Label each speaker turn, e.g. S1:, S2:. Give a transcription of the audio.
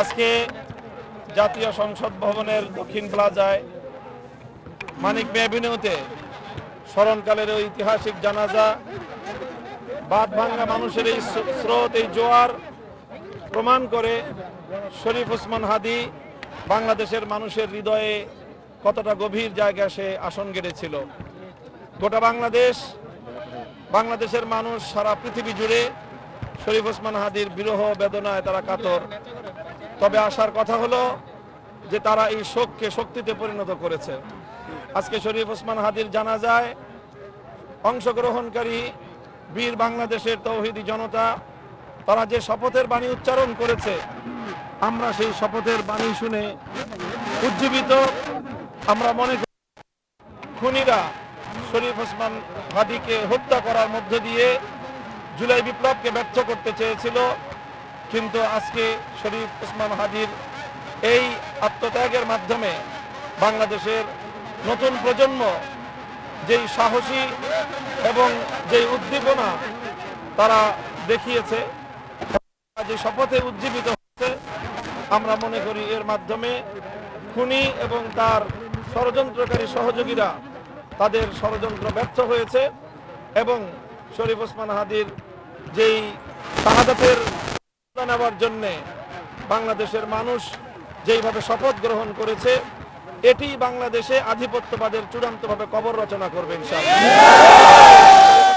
S1: আজকে জাতীয় সংসদ ভবনের দক্ষিণ প্লাজায় মানিক মিয়া এভিনিউতে স্মরণকালের ওই ঐতিহাসিক জানাজা, বাদ ভাঙ্গা মানুষের এই স্রোত, এই জোয়ার প্রমাণ করে শরীফ ওসমান হাদী বাংলাদেশের মানুষের হৃদয়ে কতটা গভীর জায়গায় সে আসন গেড়েছিল। গোটা বাংলাদেশের মানুষ সারা পৃথিবী জুড়ে শরীফ ওসমান হাদীর বিরহ বেদনায় তারা কাতর। তবে আসার কথা হলো যে তারা এই শোককে শক্তিতে পরিণত করেছে। আজকে শরীফ ওসমান হাদীর জানাজায় অংশগ্রহণকারী বীর বাংলাদেশের তৌহিদি জনতা, তারা যে শপথের বাণী উচ্চারণ করেছে, আমরা সেই শপথের বাণী শুনে উজ্জীবিত। আমরা মনে করি খুনিরা শরীফ ওসমান হাদীকে হত্যা করার মধ্য দিয়ে জুলাই বিপ্লবকে ব্যর্থ করতে চেয়েছিল, কিন্তু আজকে শরীফ ওসমান হাদীর এই আত্মত্যাগের মাধ্যমে বাংলাদেশের নতুন প্রজন্ম যেই সাহসী এবং যেই উদ্দীপনা তারা দেখিয়েছে, যে শপথে উজ্জীবিত হচ্ছে, আমরা মনে করি এর মাধ্যমে খুনি এবং তার ষড়যন্ত্রকারী সহযোগীরা তাদের ষড়যন্ত্র ব্যর্থ হয়েছে এবং শরীফ ওসমান হাদীর যেই শাহাদাতের নেওয়ার জন্যে বাংলাদেশের মানুষ যেইভাবে শপথ গ্রহণ করেছে, এটি বাংলাদেশে আধিপত্যবাদের চূড়ান্তভাবে কবর রচনা করবে ইনশাআল্লাহ।